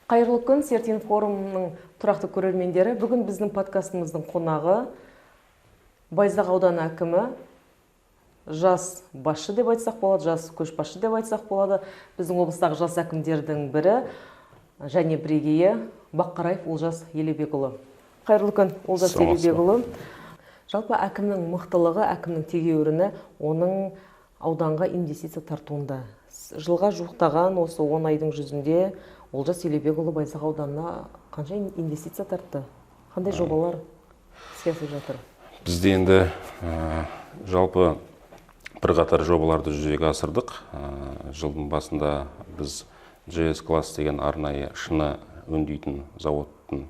Қайырлы күн, Сертин форумының тұрақты көрермендері. Бүгін біздің подкастымыздың қонағы Байзақ ауданы әкімі, жас басшы деп айтсақ болады, жас көшбасшы деп айтсақ болады. Біздің облыстағы жас әкімдердің бірі және бірегейі Баққараев Олжас Елебекұлы. Қайырлы күн, Олжас Елебекұлы. Жалпы әкімнің мықтылығы, әкімнің тегеуріні оның ауданға инвестиция тартуында. Жылға жуықтаған осы 10 айдың жүзінде Олжас Елебекұлы Байзақ ауданына қанша инвестиция тартты? Қандай жобалар іске асып жатыр? Бізде енді жалпы бірқатар жобаларды жүзеге асырдық. Жылдың басында біз JS класс деген арнайы шыны өңдейтін зауыттың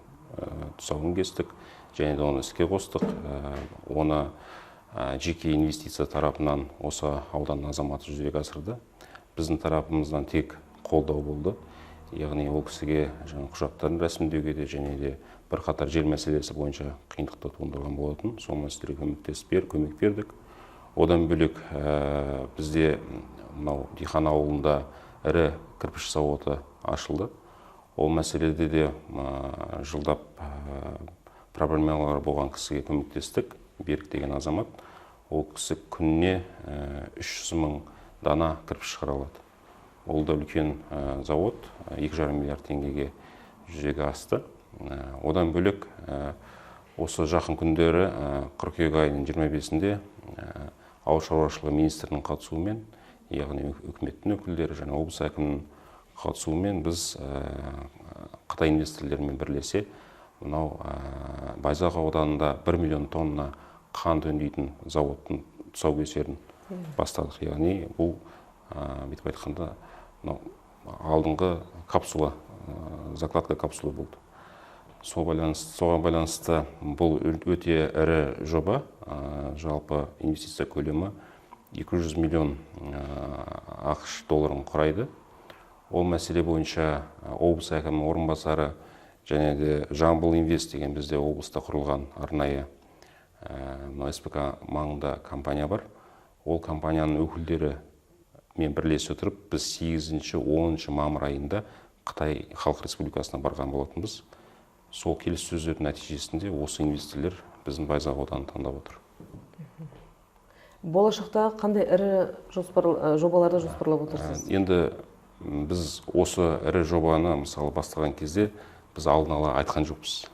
тұсауын кестік, және де оны іске қостық. Оны жеке инвестиция тарапынан осы ауданның азаматы жүзеге асырды. Біздің тарапымыздан тек қолдау болды. Яғни ол кісіге құжаттарын рәсімдеуге де және де бірқатар жер мәселесі бойынша қиындықта туындаған болатын. Сол мәселеге көмек бердік. Одан бөлек бізде Дихан ауылында ірі кірпіш зауыты ашылды. Ол мәселеде де жылдап проблемалар болған кісіге көмектестік. Берік деген азамат. Ол кісі күніне 300 мың дана кірпіш шығара алады. Ол да үлкен завод, 2,5 миллиард теңгеге жүзеге асты. Одан бөлек осы жақын күндері қыркүйек айының 25-інде ауыл шаруашылығы министрінің қатысуымен, яғни үкіметтің өкілдері және облыс әкімінің қатысуымен біз Қытай инвесторларымен бірлесе мынау Байзақ ауданында 1 миллион тонна қант өңдейтін заводтың тұсаукесерін бастадық. Яғни бұл бүйтіп айтқанда алдыңғы капсула, закладка капсула болды. Соған байланысты бұл өте ірі жоба. Жалпы инвестиция көлемі 200 миллион ақш долларын құрайды. Ол мәселе бойынша облыс әкімінің орынбасары және де Жамбыл Инвест деген бізде облыста құрылған арнайы СПК маңында компания бар. Ол компанияның өкілдері мен бірлесе отырып, біз 8-10 мамыр айында Қытай Халық Республикасына барған болатынбыз. Сол келіссөздердің нәтижесінде осы инвесторлар біздің Байзақ ауданын таңдап отыр. Болашақта қандай ірі жобаларды жоспарлап отырсыз? Енді біз осы ірі жобаны мысалы бастаған кезде біз алдын ала айтқан жоқпыз.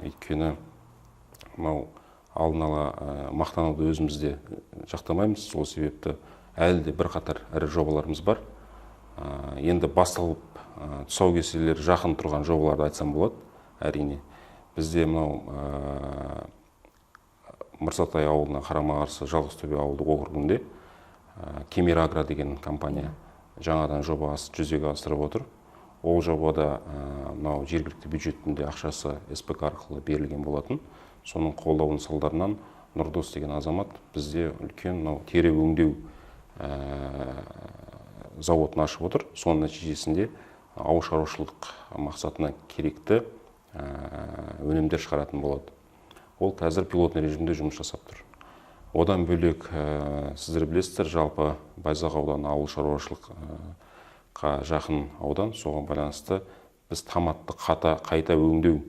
Өйткені алдын ала мақтануды өзімізде жақтамаймыз. Сол себепті әлі де бірқатар ірі жобаларымыз бар. Енді басталып тұсаукесерлер жақын тұрған жобаларды айтсам болады. Әрине бізде Мырзатай ауылына қарама-қарсы Жалғызтөбе ауылдық округінде Кемер Агро деген компания жаңадан жоба жүзеге асырып отыр. Ол жобада жергілікті бюджеттінде ақшасы СПК арқылы берілген болатын. Соның қолдауының салдарынан Нұрдос деген азамат бізде үлкен тері өңдеу зауытын ашып отыр. Соның нәтижесінде ауыл шаруашылық мақсатына керекті өнімдер шығаратын болады. Ол қазір пилотный режимде жұмыс жасап тұр. Одан бөлек сіздер білесіздер, жалпы Байзақ ауданы ауыл шаруашылыққа жақын аудан. Соған байланысты біз томатты қайта өңдеу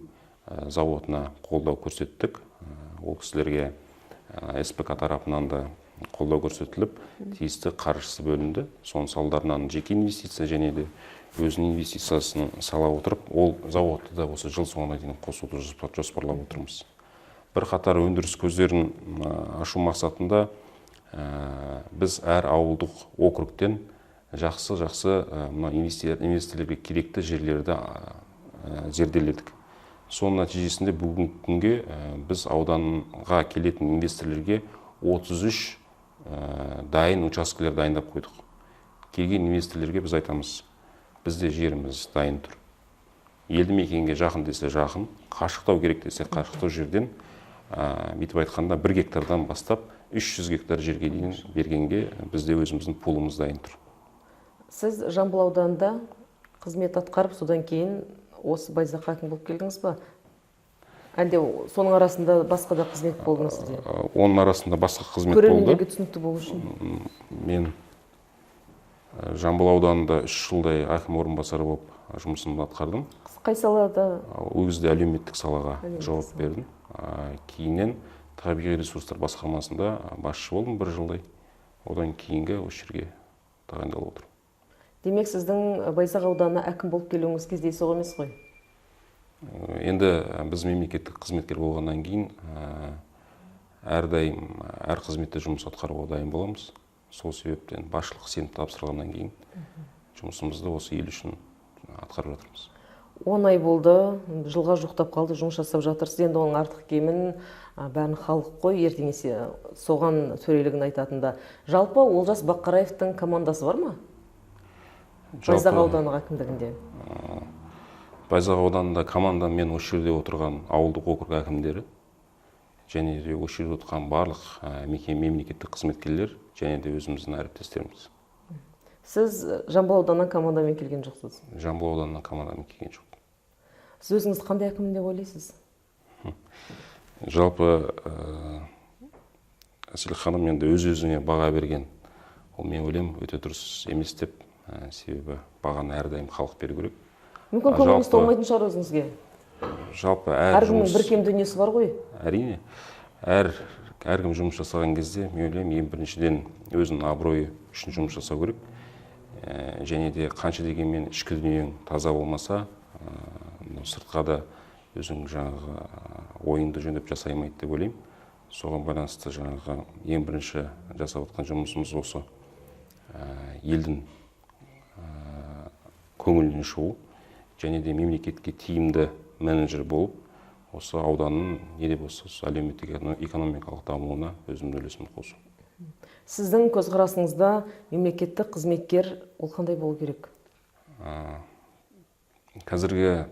зауытына қолдау көрсеттік. Ол кісілерге СПК тарапынан да қолдау көрсетіліп, тиісті қаржысы бөлінді. Соның салдарынан жеке инвестиция және де өзінің инвестициясын сала отырып, ол зауытты да осы жыл соңына дейін қосуды жоспарлап отырмыз. Бірқатар өндіріс көздерін ашу мақсатында біз әр ауылдық округтен жақсы инвесторлерге керекті жерлерді зерделедік. Соның нәтижесінде бүгінгі күнге біз ауданға келетін инвесторлерге 33 дайын учаскелер дайындап қойдық. Келген инвесторлерге біз айтамыз, бізде жеріміз дайын тұр. Елді мекенге жақын десе жақын, қашықтау керек десе қашықтау жерден, бүйтіп айтқанда 1 гектардан бастап 300 гектар жерге дейін бергенге бізде өзіміздің пулымыз дайын тұр. Сіз Жамбыл ауданында қызмет атқарып, содан кейін осы Байзаққа әкім болып келдіңіз ба? Әлде соның арасында басқа да қызмет болдыңыз сізде? Оның арасында басқа қызмет болды. Көрермендерге түсінікті болу үшін. Мен Жамбыл ауданында 3 жылдай әкім орынбасары болып жұмысымды атқардым. Қай салада? Ол кезде әлеуметтік салаға жауап сала. бердім. Кейіннен табиғи ресурстар басқармасында басшы болдым 1 жылдай. Одан кейінгі осы жерге тағайындалып отырмын. Демек, сіздің Байзақ ауданына әкім болып келуіңіз кездейсоқ емес қой? Енді біз мемлекеттік қызметкер болғаннан кейін әрдайым әр қызметте жұмыс атқаруға дайын боламыз. Сол себептен басшылық сеніп тапсырғаннан кейін жұмысымызды осы ел үшін атқарып жатырмыз. 10 ай болды, жылға жуықтап қалды, жұмыс жасап жатырсыз. Енді оның артық кемін бәрін халық қой, ертеңесе соған төрелігін айтатында. Жалпы Олжас Баққараевтың командасы бар ма? Байзақ ауданы әкімдігінде. Байзақ ауданында команда мен осы жерде отырған ауылдық округ әкімдері және де осы жерде отырған барлық мемлекеттік қызметкерлер және де өзіміздің әріптестеріміз. Сіз Жамбыл ауданынан командамен келген жоқсыз? Жамбыл ауданынан командамен келген жоқ. Сіз өзіңізді қандай әкім деп ойлайсыз? Жалпы Әсел ханым енді өз-өзіне баға берген. Ол мен ойлаймын өте дұрыс емес деп, себебі бағаны әрдайым халық беру керек. Мүмкін көңіліңіз толмайтын шығар өзіңізге? Жалпы әркімнің бір кем дүниесі бар ғой? Әрине. Әркім жұмыс жасаған кезде, мен ойлаймын, ең біріншіден өзінің абыройы үшін жұмыс жасау керек. Және де қанша дегенмен ішкі дүниең таза болмаса, сыртқа да өзің жаңағы ойыңды жөндеп жасай алмайды деп ойлаймын. Соған байланысты жаңағы ең бірінші жасап отқан жұмысымыз осы елдің көңілінен шығу және де мемлекетке тиімді менеджер болып, осы ауданның не де болса әлеуметтік экономикалық дамуына өзімнің үлесімді қосу. Сіздің көзқарасыңызда мемлекеттік қызметкер ол қандай болу керек? Қазіргі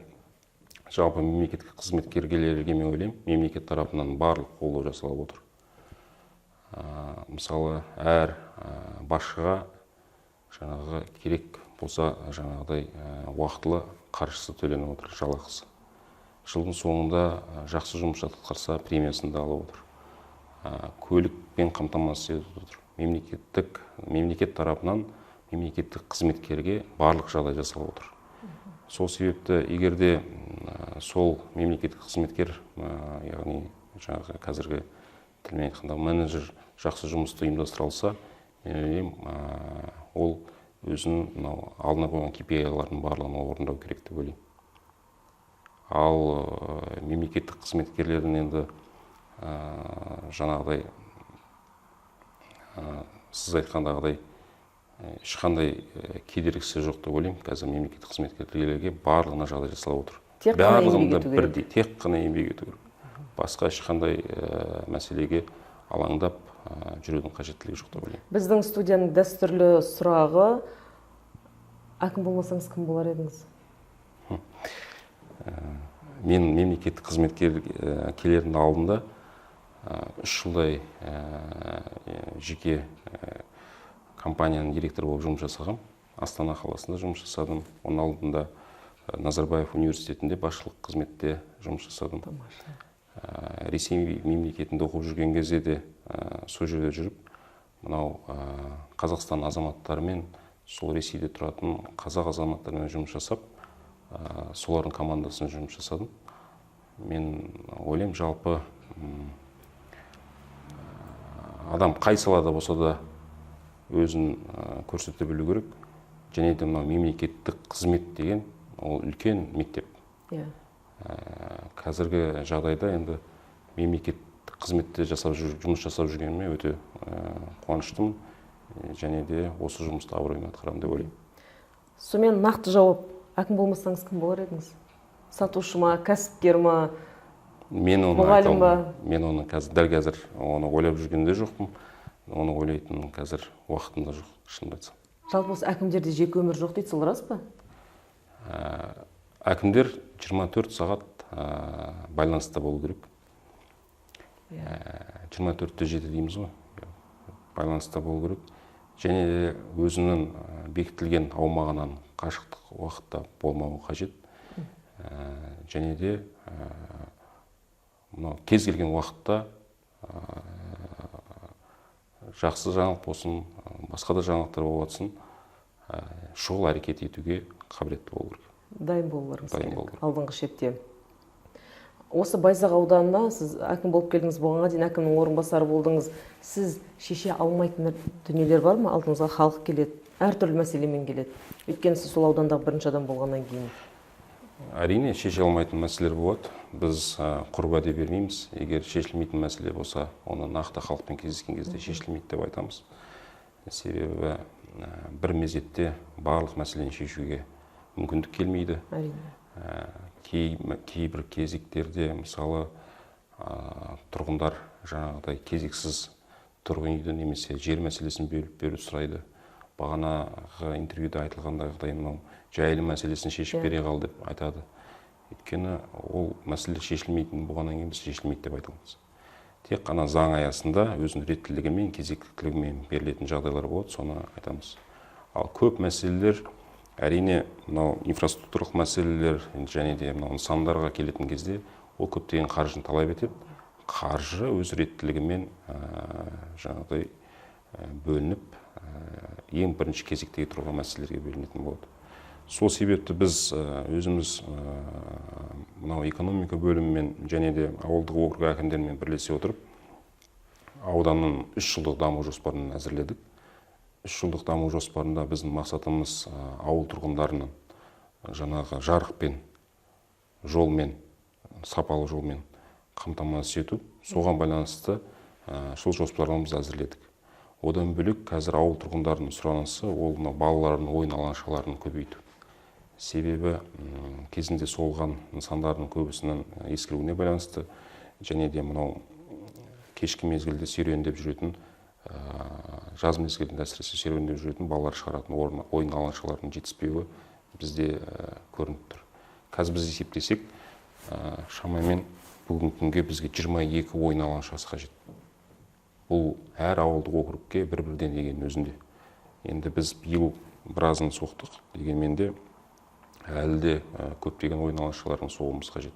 жалпы мемлекеттік қызметкерлерге мен ойлаймын, мемлекет тарапынан барлық қолдау жасалып отыр. Мысалы, әр басшыға жаңағы керек болса жаңағыдай уақытылы қаржысы төленіп отыр, жалақысы. Жылдың соңында жақсы жұмыс атқарса премиясын да алып отыр. Көлікпен қамтамасыз етіп отыр. Мемлекет тарапынан мемлекеттік қызметкерге барлық жағдай жасалып отыр. Сол себепті егерде сол мемлекеттік қызметкер, яғни жаңағы қазіргі тілмен айтқанда менеджер жақсы жұмысты ұйымдастыра алса, мен ойлаймын, ол өзінің алдына қойған KPI-лардың барлығын орындау керек деп ойлаймын. Ал мемлекеттік қызметкерлердің енді жаңағыдай сіз айтқандағыдай ешқандай кедергісі жоқ деп ойлаймын. Қазір мемлекеттік қызметкерлерге барлығына жағдай жасалып отыр. Барлығында бірдей, тек қана еңбек ету керек. Басқа ешқандай мәселеге алаңдап жүрудің қажеттілігі жоқ деп ойлаймын. Біздің студияның дәстүрлі сұрағы, әкім болмасаңыз кім болар едіңіз? Мен мемлекеттік қызметкерлердің алдында 3 жылдай жеке компанияның директоры болып жұмыс жасағам. Астана қаласында жұмыс жасадым. Оның алдында Назарбаев университетінде басшылық қызметте жұмыс жасадым. Ресей мемлекетінде оқып жүрген кезде де сол жерде жүріп, мынау Қазақстан азаматтарымен сол Ресейде тұратын қазақ азаматтарымен жұмыс жасап, солардың командасымен жұмыс жасадым. Мен ойлаймын, жалпы адам қай салада болса да өзін көрсете білу керек. Және де мемлекеттік қызмет деген ол үлкен мектеп. Қазіргі жағдайда енді мемлекеттік қызметте жұмыс жасап жүргеніме өте қуаныштымын. Және де осы жұмысты абыроймен атқарамын деп ойлаймын. Сонымен нақты жауап, әкім болмасаңыз кім болар едіңіз? Сатушы ма, кәсіпкер ма, мұғалім ба? Мен оны дәл қазір оны ойлап жүргенде жоқпын. Оны ойлайтын қазір уақытында жоқ, шынымды айтсам. Жалпы осы әкімдерде жеке өмір жоқ дейді, сол рас па? Әкімдер 24 сағат байланыста болу керек. 24/7 дейміз ғой, байланыста болу керек. Және де өзінің бекітілген аумағынан қашықтық уақытта болмауы қажет. Және де кез келген уақытта жақсы жаңалық болсын, басқа да жаңалықтар болатын, шұғыл әрекет етуге қабілетті болу керек. Дайын болуларыңыз Дайын керек болу керек. алдыңғы шепте. Осы Байзақ ауданына сіз әкім болып келдіңіз, болғанға дейін әкімнің орынбасары болдыңыз. Сіз шеше алмайтын дүниелер бар ма? Алдыңызға халық келеді, әртүрлі мәселемен келеді. Өйткені сіз сол аудандағы бірінші адам болғаннан кейін. Әрине шеше алмайтын мәселелер болады. Біз құр уәде бермейміз. Егер шешілмейтін мәселе болса, оны нақты халықпен кездескен кезде шешілмейді деп айтамыз. Себебі бір мезетте барлық мәселені шешуге мүмкіндік келмейді. Әрине. Кейбір кезектерде мысалы тұрғындар жаңағыдай кезексіз тұрғын үйді немесе жер мәселесін бөліп беру сұрайды. Бағанағы интервьюда айтылғандағыдай мынау жайлы мәселесін шешіп бере қал деп айтады. Өйткені ол мәселе шешілмейтін болғаннан кейін біз шешілмейді деп айтамыз. Тек қана заң аясында өзінің реттілігімен, кезектілігімен берілетін жағдайлар болады, соны айтамыз. Ал көп мәселелер әрине мынау инфраструктуралық мәселелер және де мынау нысандарға келетін кезде ол көптеген қаржыны талап етеді. Қаржы өз реттілігімен жаңағыдай бөлініп, ең бірінші кезектегі тұрған мәселелерге бөлінетін болады. Сол себепті біз өзіміз мынау экономика бөлімімен және де ауылдық округ әкімдерімен бірлесе отырып ауданның 3 жылдық даму жоспарын әзірледік. 3 жылдық даму жоспарында біздің мақсатымыз ауыл тұрғындарының жаңағы жарықпен, жолмен, сапалы жолмен қамтамасыз ету. Соған байланысты сол жоспарларымызды әзірледік. Одан бөлек қазір ауыл тұрғындарының сұранысы ол балалардың ойын алаңшаларын көбейту. Себебі кезінде солған нысандардың көбісінің ескіруіне байланысты және де мынау кешкі мезгілде серуендеп жүретін, жаз мезгілінде әсіресе серуендеп жүретін балалар шығаратын ойын алаңшаларының жетіспеуі бізде көрініп тұр. Қазір біз есептесек, шамамен бүгінгі күнге бізге 22 ойын алаңшасы қажет. Бұл әр ауылдық округке бір-бірден деген өзінде. Енді біз биыл біразын соқтық дегенмен де әлі де көптеген ойын алаңшаларын соғуымыз қажет.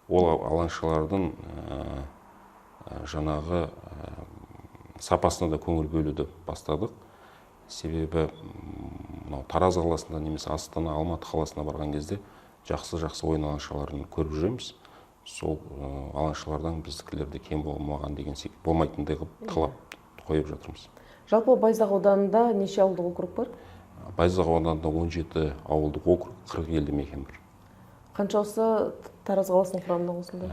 Ол алаңшалардың жаңағы сапасына да көңіл бөлуді бастадық. Себебі Тараз қаласында немесе Астана, Алматы қаласына барған кезде жақсы ойын алаңшаларын көріп жүреміз. Сол алаңшалардан біздікілерде кем болмаған деген секілді болмайтындай қылып талап қойып жатырмыз. Жалпы Байзақ ауданында неше ауылдық округ бар? Байзақ ауданында 17 ауылдық округ, 40 елді мекен бар. Қаншасы Тараз қаласының құрамына қосылды?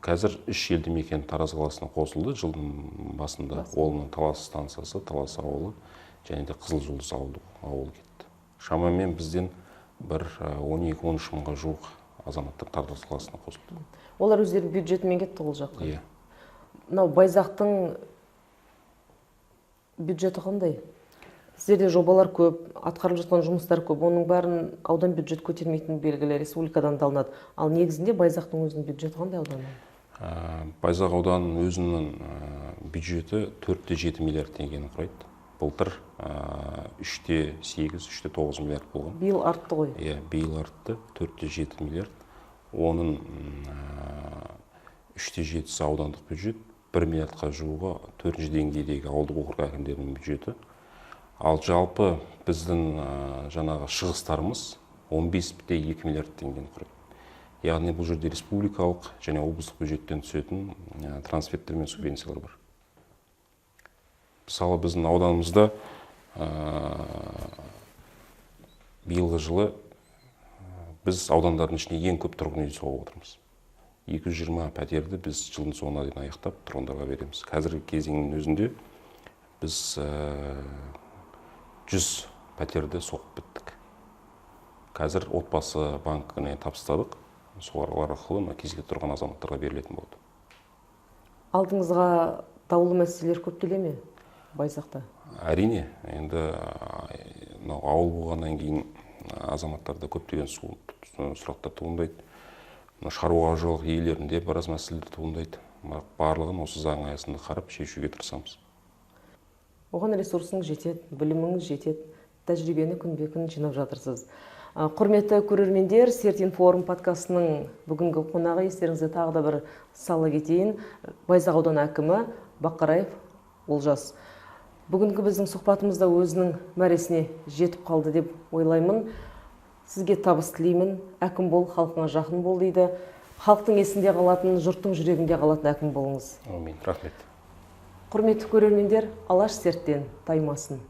Қазір 3 елді мекен Тараз қаласына қосылды. Жылдың басында олының Талас станциясы, Талас ауылы және де Қызыл Жұлдыз ауылы кетті. Шамамен бізден бір 12-13 мыңға жуық азаматтар Тараз қаласына қосылды. Олар өздерінің бюджетімен кетті ол жаққа. Иә. Мынау Байзақтың бюджеті қандай? Сіздерде жобалар көп, атқарылып жатқан жұмыстар көп. Оның бәрін аудан бюджет көтермейтін белгілі республикадан алынады. Ал негізінде Байзақтың өзінің бюджеті қандай ауданның? Байзақ ауданының өзінің бюджеті 4-7 миллиард теңгені құрайды. Былтыр 3-8, 3-9 миллиард болған. Биыл артты ғой. Иә, биыл артты 4-7 миллиард. Оның 3-7 аудандық бюджет, 1 миллиардқа жуығы 4-ші деңгейдегі ауылдық округ әкімдерінің бюджеті. Ал жалпы біздің жаңағы шығыстарымыз 15,2 миллиард теңгені құрайды. Яғни бұл жерде республикалық және облыстық бюджеттен түсетін трансферттер мен субвенциялар бар. Мысалы біздің ауданымызда биылғы жылы біз аудандардың ішінде ең көп тұрғын үй соғып отырмыз. 220 пәтерді біз жылдың соңына дейін аяқтап тұрғындарға береміз. Қазіргі кезеңнің өзінде біз 100 пәтерді соғып біттік. Қазір отбасы банкіне табыстадық. Солар арқылы кезекте тұрған азаматтарға берілетін болды. Алдыңызға даулы мәселелер көп келе ме Байзақта? Әрине, енді ауыл болғаннан кейін азаматтарда көптеген сұрақтар туындайды. Шаруашылық иелерінде біраз мәселелер туындайды. Барлығын осы заң аясында қарап шешуге тырысамыз. Оған ресурсыңыз жетеді, біліміңіз жетеді, тәжірибені күнбе-күн жинап жатырсыз. Құрметті көрермендер, Сертинформ подкастының бүгінгі қонағы, естеріңізге тағы да бір сала кетейін. Байзақ ауданы әкімі Бақараев Олжас. Бүгінгі біздің сұхбатымыз да өзінің мәресіне жетіп қалды деп ойлаймын. Сізге табыс тілеймін. Әкім бол, халқыңа жақын бол дейді. Халықтың есінде қалатын, жұрттың жүрегінде қалатын әкім болыңыз. Әмин, рахмет. Құрметті көрермендер, алаш серттен таймасын.